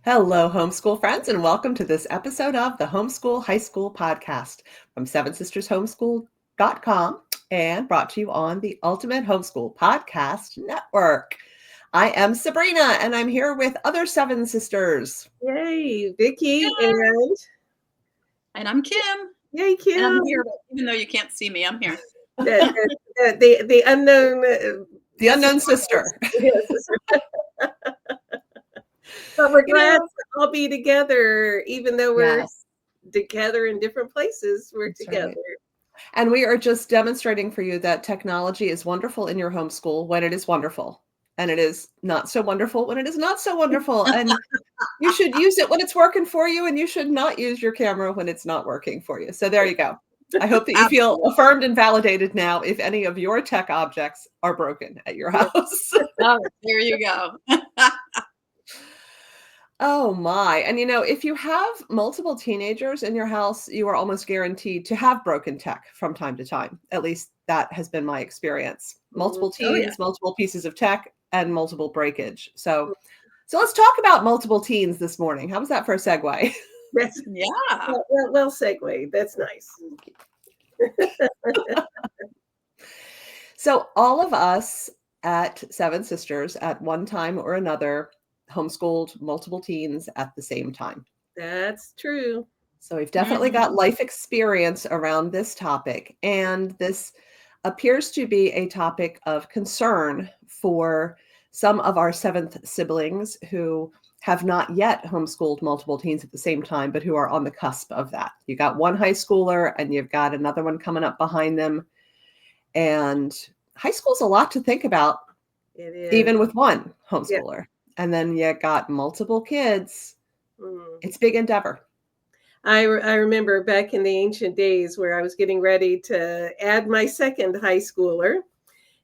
Hello, homeschool friends, and welcome to this episode of the Homeschool High School Podcast from sevensistershomeschool.com and brought to you on the Ultimate Homeschool Podcast Network. I am Sabrina, and I'm here with other seven sisters. Yay, Vicky And I'm Kim. Yay, Kim. And I'm here, even though you can't see me, I'm here. The unknown, the unknown sister. Yes. But we're glad to all be together, even though we're together in different places. We're That's together. Right. And we are just demonstrating for you that technology is wonderful in your homeschool when it is wonderful. And it is not so wonderful when it is not so wonderful. And you should use it when it's working for you, and you should not use your camera when it's not working for you. So there you go. I hope that you feel affirmed and validated now if any of your tech objects are broken at your house. Oh, there you go. Oh my. And if you have multiple teenagers in your house, you are almost guaranteed to have broken tech from time to time. At least that has been my experience. Multiple teens, multiple pieces of tech, and multiple breakage. So let's talk about multiple teens this morning. How was that for a segue? Well segue. That's nice. So all of us at Seven Sisters at one time or another homeschooled multiple teens at the same time. That's true. So we've definitely got life experience around this topic. And this appears to be a topic of concern for some of our seventh siblings who have not yet homeschooled multiple teens at the same time, but who are on the cusp of that. You got one high schooler and you've got another one coming up behind them. And high school's a lot to think about, even with one homeschooler. Yeah. And then you got multiple kids. It's a big endeavor. I remember back in the ancient days where I was getting ready to add my second high schooler.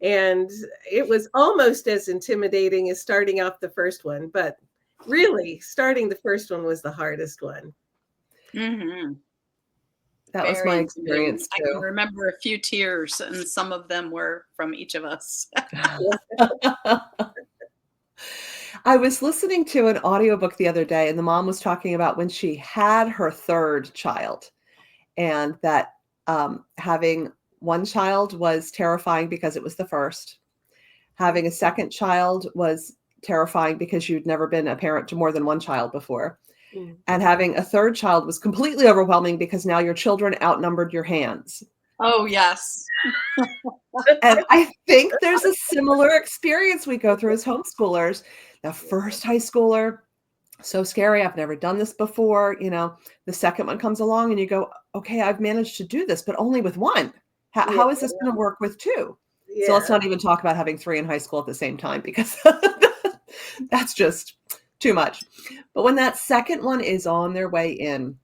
And it was almost as intimidating as starting off the first one. But really, starting the first one was the hardest one. Mm-hmm. That was my experience too. I can remember a few tears, and some of them were from each of us. I was listening to an audiobook the other day, and the mom was talking about when she had her third child, and that having one child was terrifying because it was the first. Having a second child was terrifying because you'd never been a parent to more than one child before. And having a third child was completely overwhelming because now your children outnumbered your hands. Oh, yes. And I think there's a similar experience we go through as homeschoolers. The first high schooler, so scary. I've never done this before. The second one comes along and you go, okay, I've managed to do this, but only with one. How is this going to work with two? Yeah. So let's not even talk about having three in high school at the same time, because that's just too much. But when that second one is on their way in,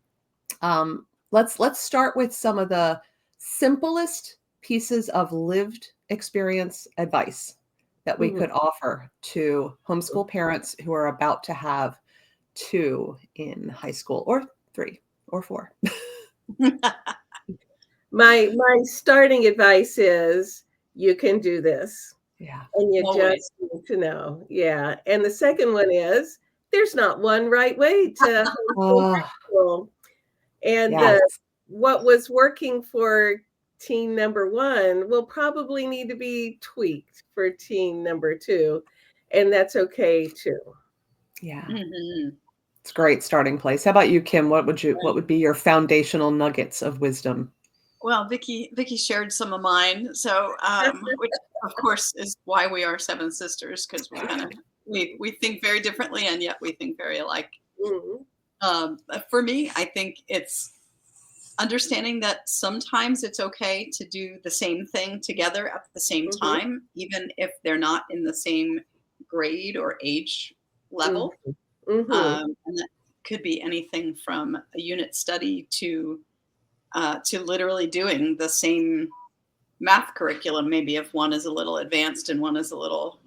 let's start with some of the simplest pieces of lived experience advice that we could offer to homeschool parents who are about to have two in high school, or three or four. My starting advice is you can do this. Yeah. And you just need to know. Yeah. And the second one is there's not one right way to homeschool. And what was working for teen number one will probably need to be tweaked for teen number two. And that's okay too. Yeah. Mm-hmm. It's a great starting place. How about you, Kim? What would be your foundational nuggets of wisdom? Well, Vicky shared some of mine. So, which of course is why we are seven sisters, because we think very differently, and yet we think very alike. Mm-hmm. For me, I think it's understanding that sometimes it's okay to do the same thing together at the same time, even if they're not in the same grade or age level. Mm-hmm. And that could be anything from a unit study to literally doing the same math curriculum, maybe if one is a little advanced and one is a little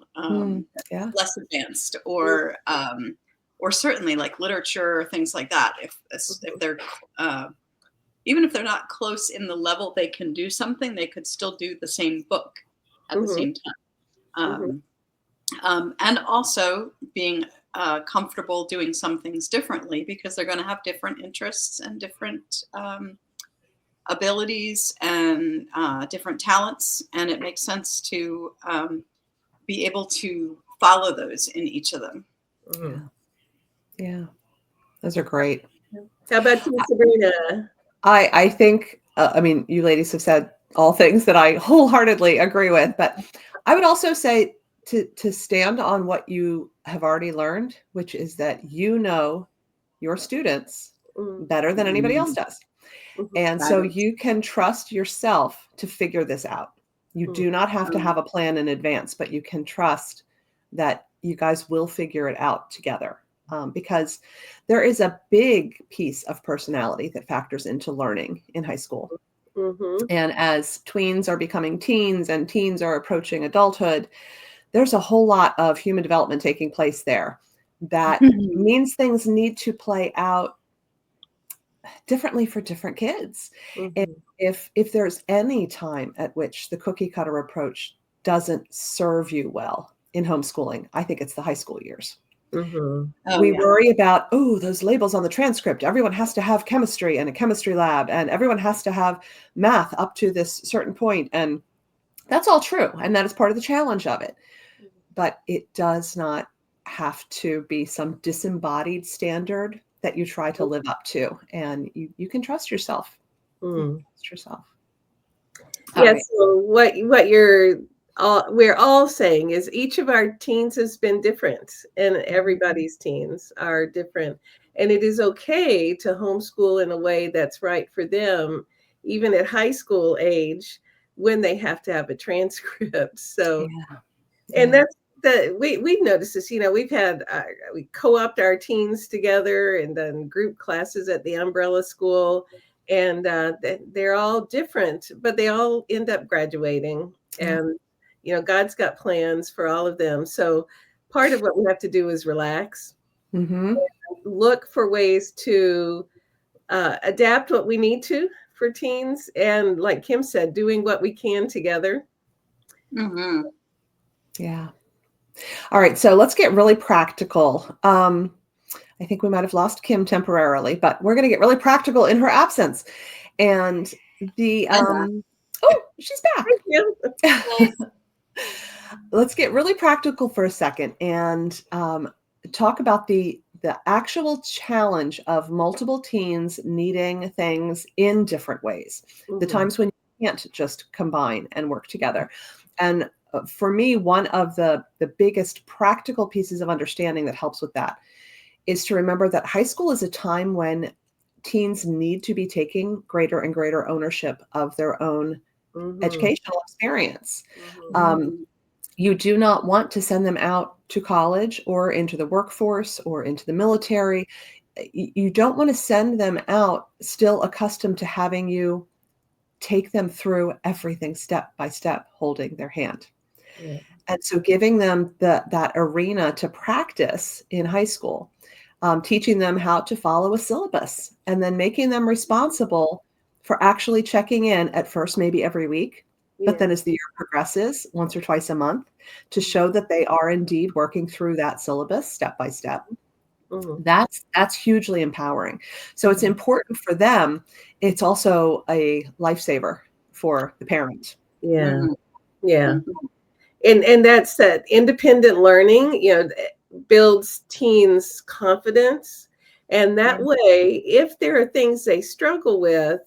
less advanced, or certainly like literature or things like that. If they're even if they're not close in the level they can do something, they could still do the same book at the same time. And also being comfortable doing some things differently because they're going to have different interests and different abilities and different talents. And it makes sense to be able to follow those in each of them. Yeah. Yeah. Those are great. How about you, Sabrina? I think, I mean, you ladies have said all things that I wholeheartedly agree with, but I would also say to stand on what you have already learned, which is that you know your students better than anybody else does. And so you can trust yourself to figure this out. You do not have to have a plan in advance, but you can trust that you guys will figure it out together. Because there is a big piece of personality that factors into learning in high school. And as tweens are becoming teens and teens are approaching adulthood, there's a whole lot of human development taking place there that means things need to play out differently for different kids. And if there's any time at which the cookie cutter approach doesn't serve you well in homeschooling, I think it's the high school years. We worry about, those labels on the transcript. Everyone has to have chemistry and a chemistry lab, and everyone has to have math up to this certain point. And that's all true. And that is part of the challenge of it. But it does not have to be some disembodied standard that you try to live up to. And you can trust yourself. Trust yourself. Yes. So what we're all saying is each of our teens has been different, and everybody's teens are different. And it is okay to homeschool in a way that's right for them, even at high school age, when they have to have a transcript. So, and that's we've noticed this, we've had, we co-opt our teens together and done group classes at the umbrella school. And they're all different, but they all end up graduating. And God's got plans for all of them. So part of what we have to do is relax, look for ways to adapt what we need to for teens. And like Kim said, doing what we can together. Yeah. All right. So let's get really practical. I think we might have lost Kim temporarily, but we're going to get really practical in her absence. And the, she's back. Let's get really practical for a second and talk about the actual challenge of multiple teens needing things in different ways. The times when you can't just combine and work together. And for me, one of the biggest practical pieces of understanding that helps with that is to remember that high school is a time when teens need to be taking greater and greater ownership of their own educational experience. You do not want to send them out to college or into the workforce or into the military. You don't want to send them out still accustomed to having you take them through everything step by step, holding their hand. And so giving them that arena to practice in high school, teaching them how to follow a syllabus, and then making them responsible for actually checking in at first, maybe every week, but then as the year progresses, once or twice a month, to show that they are indeed working through that syllabus step by step. That's hugely empowering. So it's important for them. It's also a lifesaver for the parent. And that's that independent learning, builds teens' confidence. And that way, if there are things they struggle with,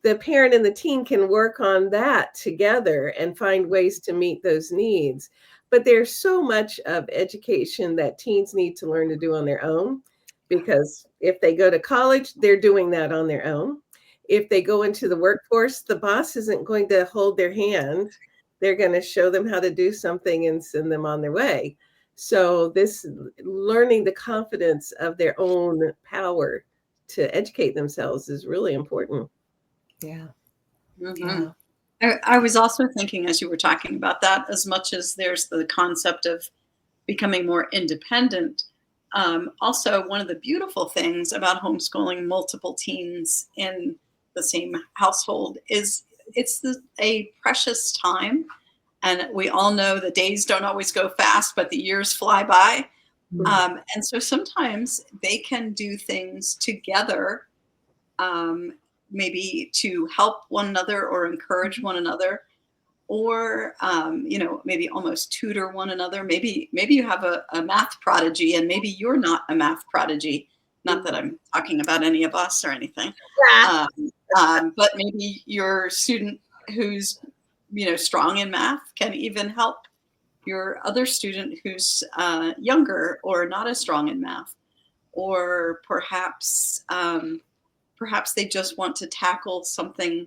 the parent and the teen can work on that together and find ways to meet those needs. But there's so much of education that teens need to learn to do on their own, because if they go to college, they're doing that on their own. If they go into the workforce, the boss isn't going to hold their hand. They're going to show them how to do something and send them on their way. So this learning the confidence of their own power to educate themselves is really important. I was also thinking, as you were talking about that, as much as there's the concept of becoming more independent, also one of the beautiful things about homeschooling multiple teens in the same household is it's a precious time. And we all know the days don't always go fast, but the years fly by. And so sometimes they can do things together, maybe to help one another or encourage one another, or maybe almost tutor one another. Maybe you have a math prodigy, and maybe you're not a math prodigy. Not that I'm talking about any of us or anything, but maybe your student who's strong in math can even help your other student who's younger or not as strong in math, or perhaps they just want to tackle something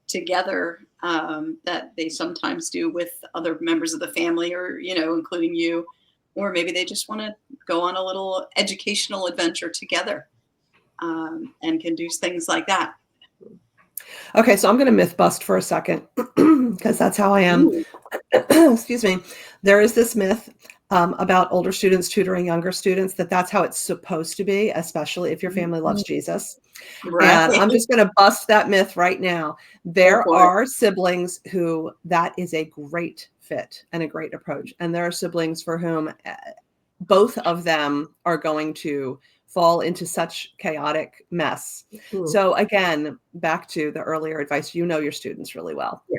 together that they sometimes do with other members of the family, or including you, or maybe they just want to go on a little educational adventure together, and can do things like that. Okay, so I'm going to myth bust for a second because that's how I am. Excuse me. There is this myth about older students tutoring younger students, that's how it's supposed to be, especially if your family loves Jesus. Right. And I'm just going to bust that myth right now. There are siblings who that is a great fit and a great approach. And there are siblings for whom both of them are going to fall into such chaotic mess. So again, back to the earlier advice, your students really well. Yeah.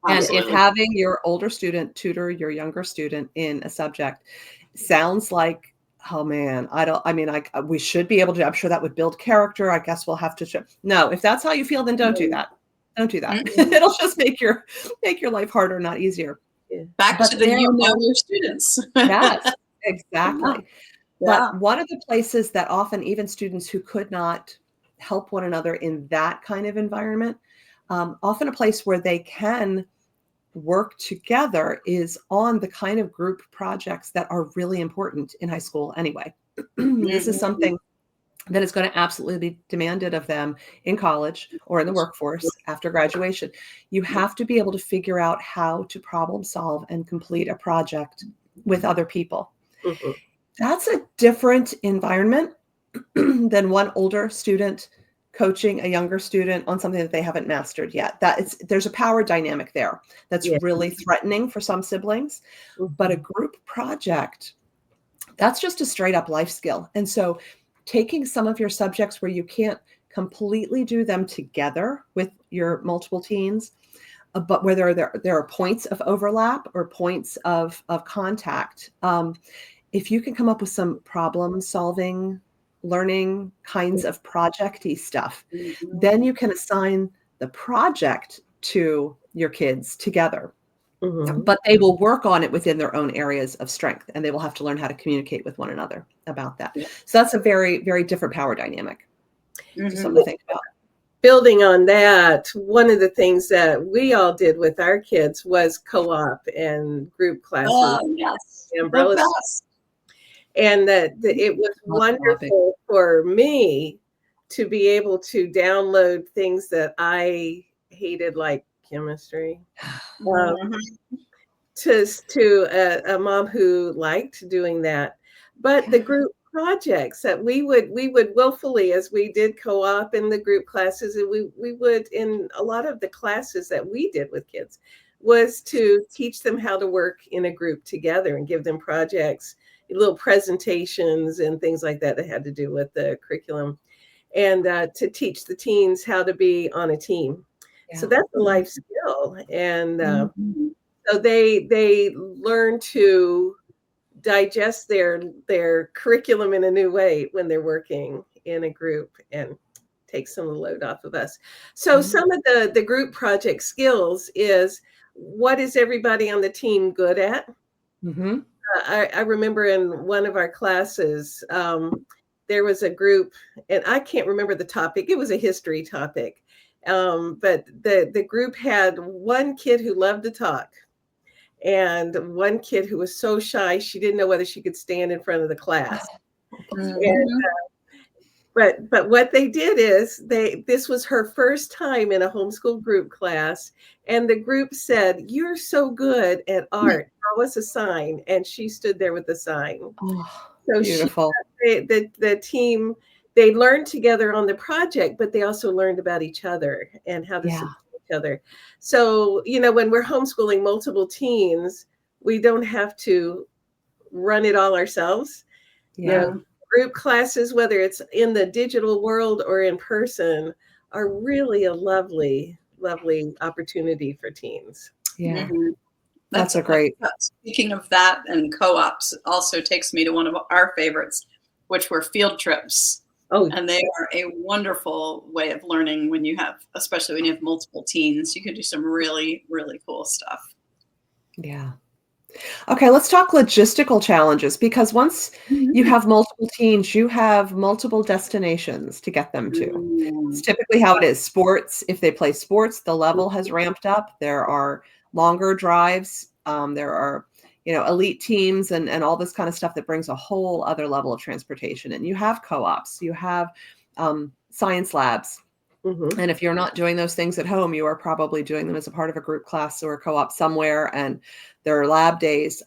And if having your older student tutor your younger student in a subject sounds like, oh man, we should be able to, I'm sure that would build character. I guess we'll have to no, if that's how you feel, then don't do that. Don't do that. It'll just make your life harder, not easier. Back to the your students. Yes, exactly. Yeah. But one of the places that often even students who could not help one another in that kind of environment, often a place where they can work together is on the kind of group projects that are really important in high school anyway. This is something that is going to absolutely be demanded of them in college or in the workforce after graduation. You have to be able to figure out how to problem solve and complete a project with other people. That's a different environment than one older student coaching a younger student on something that they haven't mastered yet. There's a power dynamic there that's really threatening for some siblings. But a group project, that's just a straight up life skill. And so taking some of your subjects where you can't completely do them together with your multiple teens, but where there are points of overlap or points of contact, if you can come up with some problem solving, learning kinds of project-y stuff, then you can assign the project to your kids together. But they will work on it within their own areas of strength, and they will have to learn how to communicate with one another about that. So that's a very, very different power dynamic. Just something to think about. Building on that, one of the things that we all did with our kids was co-op and group classes. Oh, yes. Umbrellas. And that it was wonderful for me to be able to download things that I hated, like chemistry, to a mom who liked doing that. But the group projects that we would willfully, as we did co-op in the group classes, and we would, in a lot of the classes that we did with kids, was to teach them how to work in a group together and give them projects, little presentations and things like that had to do with the curriculum, and to teach the teens how to be on a team. So that's a life skill. And so they learn to digest their curriculum in a new way when they're working in a group, and take some of the load off of us. So some of the group project skills is, what is everybody on the team good at? I remember in one of our classes, there was a group, and I can't remember the topic. It was a history topic. But the group had one kid who loved to talk, and one kid who was so shy she didn't know whether she could stand in front of the class. And, but what they did is this was her first time in a homeschool group class, and the group said, "You're so good at art. Draw us a sign." And she stood there with the sign. So beautiful. The team, they learned together on the project, but they also learned about each other and how to support each other. So, when we're homeschooling multiple teens, we don't have to run it all ourselves. Yeah. Yeah. Group classes, whether it's in the digital world or in person, are really a lovely, lovely opportunity for teens. Yeah. Mhm. That's a great. Speaking of that and co-ops, it also takes me to one of our favorites, which were field trips. Oh, And they are a wonderful way of learning when you have, especially when you have multiple teens. You can do some really, really cool stuff. Yeah. Okay, let's talk logistical challenges because once you have multiple teens, you have multiple destinations to get them to. It's typically how it is. Sports, if they play sports, the level has ramped up. There are longer drives. There are, elite teams and all this kind of stuff that brings a whole other level of transportation. And you have co-ops, you have science labs. mhm. And if you're not doing those things at home, you are probably doing them as a part of a group class or a co-op somewhere. And there are lab days.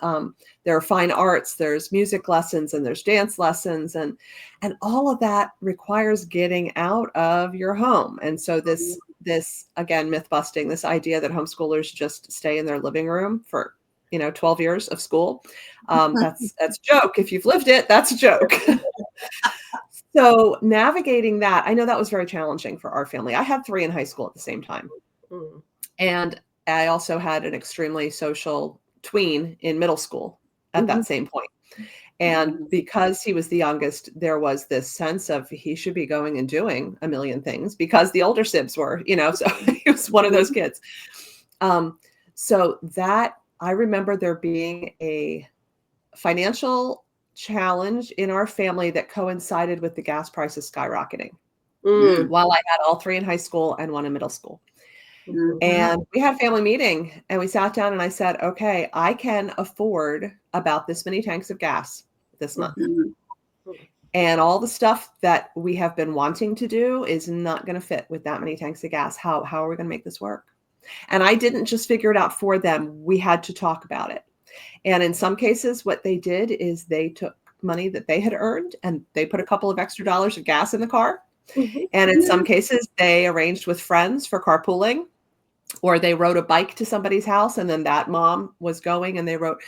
There are fine arts. There's music lessons and there's dance lessons, and all of that requires getting out of your home. And so this again, myth busting, this idea that homeschoolers just stay in their living room for 12 years of school. That's a joke. If you've lived it, that's a joke. So navigating that, I know that was very challenging for our family. I had 3 in high school at the same time. Mm. And I also had an extremely social tween in middle school at that same point. And because he was the youngest, there was this sense of he should be going and doing a million things because the older sibs were, so he was one of those kids. So that I remember there being a financial challenge in our family that coincided with the gas prices skyrocketing while I had all 3 in high school and 1 in middle school. And we had a family meeting and we sat down and I said, okay, I can afford about this many tanks of gas this month. And all the stuff that we have been wanting to do is not going to fit with that many tanks of gas. How are we going to make this work? And I didn't just figure it out for them. We had to talk about it. And in some cases, what they did is they took money that they had earned and they put a couple of extra dollars of gas in the car. And in some cases, they arranged with friends for carpooling, or they rode a bike to somebody's house and then that mom was going and they rode.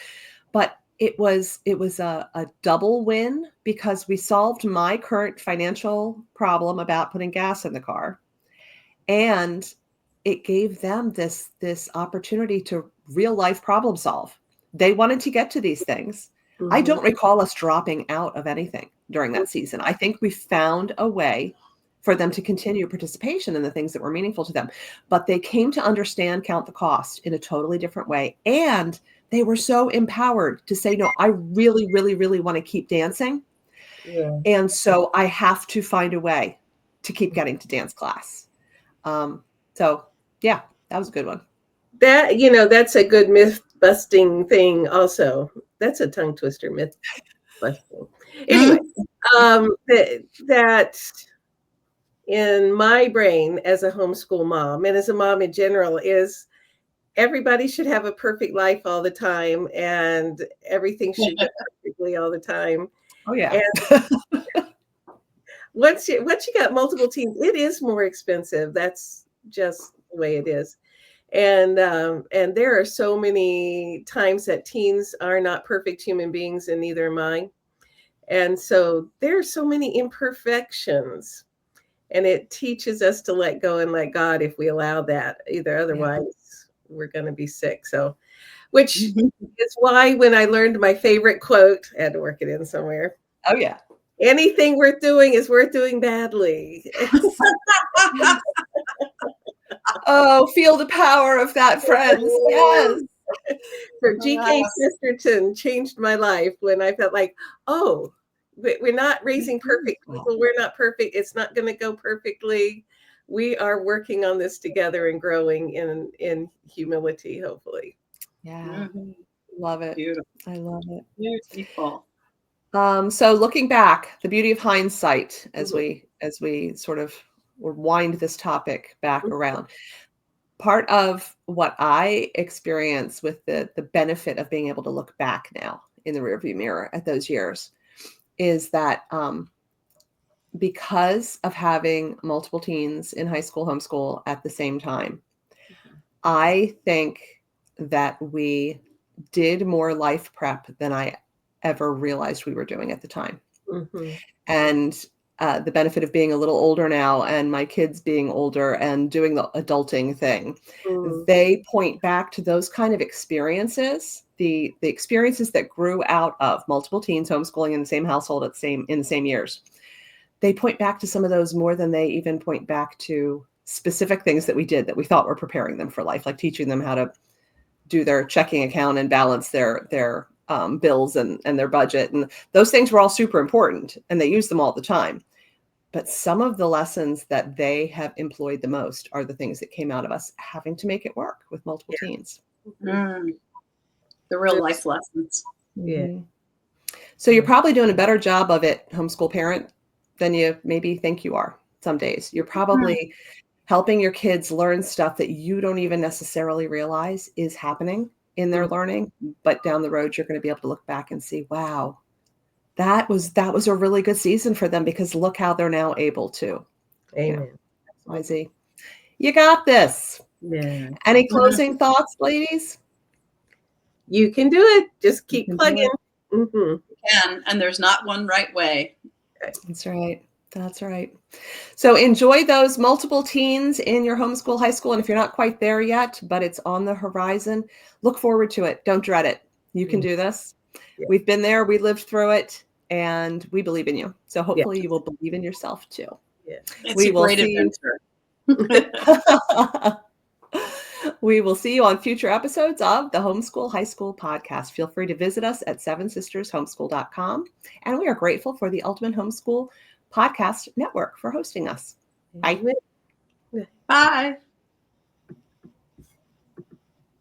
But it was a double win because we solved my current financial problem about putting gas in the car. And it gave them this opportunity to real life problem solve. They wanted to get to these things. I don't recall us dropping out of anything during that season. I think we found a way for them to continue participation in the things that were meaningful to them. But they came to understand count the cost in a totally different way. And they were so empowered to say, no, I really, really, really want to keep dancing. Yeah. And so I have to find a way to keep getting to dance class. So yeah, that was a good one. That's a good myth busting thing also. That's a tongue twister, myth busting. Anyway, that in my brain as a homeschool mom and as a mom in general is everybody should have a perfect life all the time and everything should go perfectly all the time. Oh yeah. And once you got multiple teams, it is more expensive. That's just the way it is. And there are so many times that teens are not perfect human beings, and neither am I. And so there are so many imperfections, and it teaches us to let go and let God if we allow that. Otherwise, we're going to be sick. So, which is why when I learned my favorite quote, I had to work it in somewhere. Oh yeah. Anything worth doing is worth doing badly. Oh, feel the power of that, friends. Yes. So G.K. Chesterton changed my life when I felt like, oh, we're not raising perfect people. We're not perfect. It's not going to go perfectly. We are working on this together and growing in humility, hopefully. Yeah. Love it. Beautiful. I love it. Beautiful. So looking back, the beauty of hindsight as we sort of wind this topic back around. Part of what I experience with the benefit of being able to look back now in the rearview mirror at those years is that because of having multiple teens in high school homeschool at the same time, I think that we did more life prep than I ever realized we were doing at the time. Mhm. And the benefit of being a little older now and my kids being older and doing the adulting thing, Mm. they point back to those kind of experiences, the experiences that grew out of multiple teens homeschooling in the same household in the same years. They point back to some of those more than they even point back to specific things that we did that we thought were preparing them for life, like teaching them how to do their checking account and balance their bills and their budget. And those things were all super important and they use them all the time. But some of the lessons that they have employed the most are the things that came out of us having to make it work with multiple teens. The real life lessons. Yeah. Mhm. So you're probably doing a better job of it, homeschool parent, than you maybe think you are some days. You're probably helping your kids learn stuff that you don't even necessarily realize is happening in their learning. But down the road, you're going to be able to look back and see, wow, that was a really good season for them because look how they're now able to. Amen. XYZ. You got this. Yeah. Any closing thoughts, ladies? You can do it. Just You keep can do plugging. it. Mm-hmm. And there's not one right way. That's right. That's right. So enjoy those multiple teens in your homeschool high school. And if you're not quite there yet, but it's on the horizon, look forward to it. Don't dread it. You can do this. Yeah. We've been there. We lived through it. And we believe in you. So hopefully you will believe in yourself too. Yeah. It's a great adventure. We will see you on future episodes of the Homeschool High School podcast. Feel free to visit us at sevensistershomeschool.com. And we are grateful for the Ultimate Homeschool Podcast Network for hosting us. Bye. Bye.